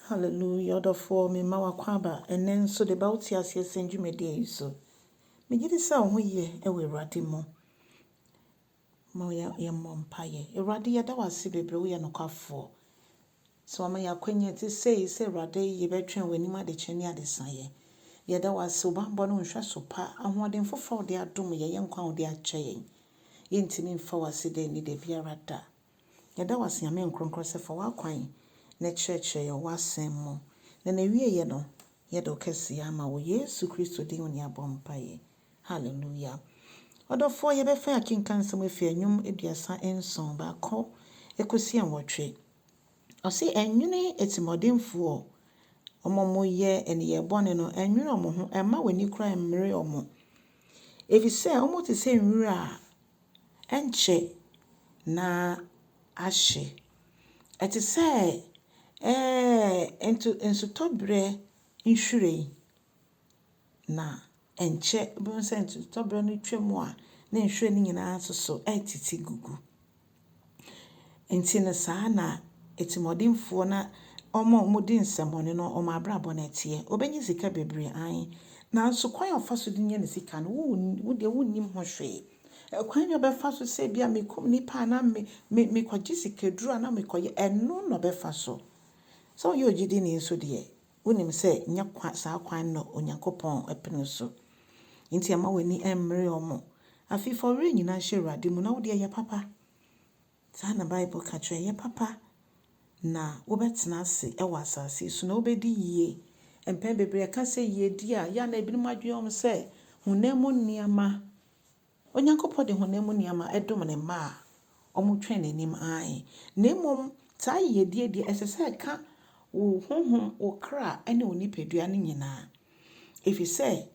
Hallelujah. Order for me, Mawakwaba, and then so the Bautias, yes, send you me day so. Me get this out ye, ewe radimo. Moya, your mom paye. A radia that was sibe brewe no for. So am I acquainted to say rade ye veteran when you might the chenia de saye. Yet that was so bambono and shasopa, and what them for 4 they are doing ye young crown they are chaying. Intimate for us, they need a biarada. Yet that was your main cross for our quine. Na church ye wasem mo na wie ye no ye do kese ama wo Yesu Kristo din oni abompaye. Hallelujah. Odofo ye be fa akinkan sam afi anwum eduasa enson ba ko ekosi anwotwe ose enwene Atrimɔdenfoɔ omomo ye ene ye bone no enwene omo ho ema wani kra mmre omo efise omo te se nwura a enche na ahye ete se ensutobre nhwire na enche bonse ensutobre no twemu a na nhwire ni nyina soso etiti gugu enti na saa na Atrimɔdenfoɔ na omo di nsɛmɔne no omo abrabɔ na tie obenyi sika bebre an na nso kwan ofa so di nye ne sika no wo de wonnim ho hwe kwan yo befa so se bia mekom nipa na me kwaji sika duru na me koye eno no befa so. So you jidi ni nso de wonim se nya kwa saa kwan no Onyankopɔn epene so nti ama wani emmre omo afi for re nyina hye rade mu na wo de ye papa saa na Bible ka kire ye papa na wo betena ase e wasase so na wo bedi yie empen bebre ka se yie di a ya na ebinim adwe se hunemu niama Onyankopɔn de hunemu niama edom ne ma omo twen nanim ai na emom saa yie die esese ka wo honhom okra ene onipadua ne nyina efise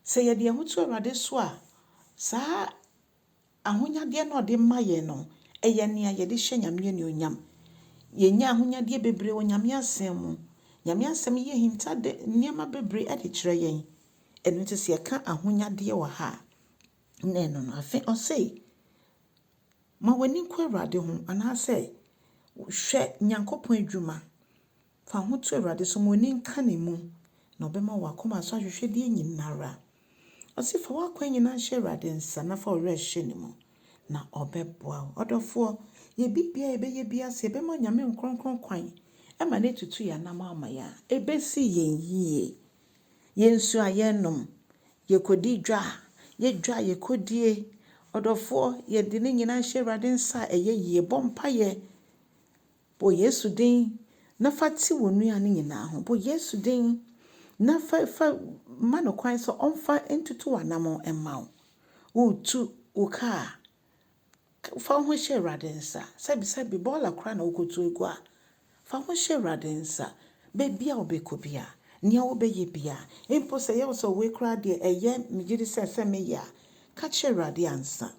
se ye de ahotu Awurade so a saa ahonyade na ode maye no eye ne ye de hye nyame ne onyam ye nya ahonyade bebre wo nyame asem ye hinta de niema bebre ade kire yen enu te se ka ahonyade wo ha ne no afi o sei ma wani kwa Awurade ho ana se hwe Nyankopɔn adwuma fa ho to Awurade so mo ni nka ne mu na obema wakoma so ahwehwede nyinara osifa wakwan nyina hye Awurade nsa na fa ore hye ne mu na obeboa odofo ye bibia ye bia se bema nyame nkronkron kwan ema na tutu ya na ma ya ebesi yen yie yensu ayenom ye kodi dwa ye kodie odofo ye de ne nyina hye Awurade nsa eye yie bompa ye bo Yesu din na fati wonu ane nyina ho bo Yesu din na fa mano kwan so onfa entutu wanamo emma wo tu uka fa ho hye Awurade nsa sabi bola kra na okotu egu a fa ho hye Awurade nsa be bia obekobia nia wo beye bia empo se ye so we kra de eye migiri se me ya ka hye Awurade ansa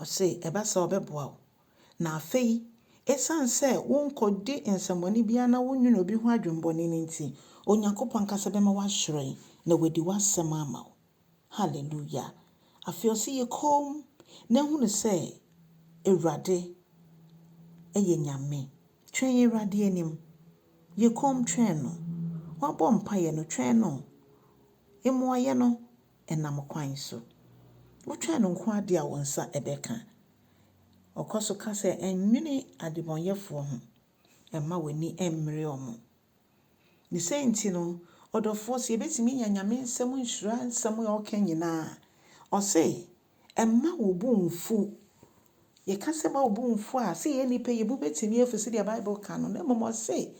o se eba sa obeboa na afei esanse wonkodi ensamoni bia na wonwuno bi ho adwemboni nti Onyankopɔn kasa bema wahwere na wedi wasem ama. Hallelujah. Afei osi ye kom na hunu se Awurade eye nyame twen Awurade anim ye kom twen no wabɔ mpaye no twen no emoaye no enam kwan so wo twen no nko ade a wonsa ebeka okoso ka se enwene adebonyefo ho emma wani emmre omo ni senti no odofo se betimi nya nyame nsem nhura nsem ya oka nyina o se emma wo bomfu ye ka se ba wo bomfu a se ye nipa ye bu betimi efisi the Bible ka no na momo se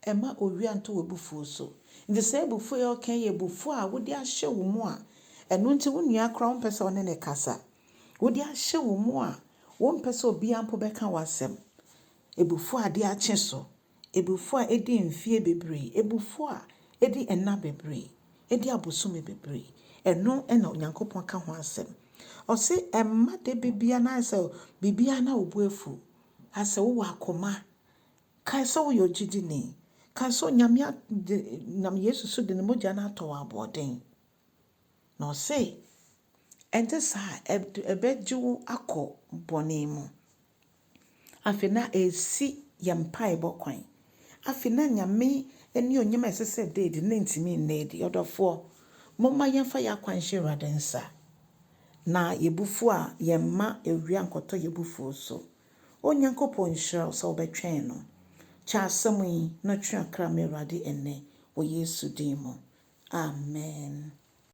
emma owia nto wo bufu so ndi se bufu ya oka ye bufu a wo di ahye wo mu a enu nti wo nua kra wo pese one ne kasa wo di ahye wo mu a wo pese obi ampo beka wasem ebufu ade ache so ebufu a edi mfie bebre ebufu a edi enna bebre edi abosume bebre eno ena Onyankopɔn ka ho asem o se emma de bibia na ase bibia na obuefu ase wo akoma kai so wo yogidi ni kai so nyame nam Yesu so de ne mogya na to aboden na o se ente sa ebeju akọ bone mu afina esi yempai bokwan afi na nyame eni onyema esese deedi na ntimi nneedi odofo momma yemfa yakwanhye Awurade nsa na yebufu a yemma ewia nkoto yebufu so onyankopɔ nhyira so obetwen no cha asɛm yi na twa kra me Awurade enne wo Yesu din mu amen.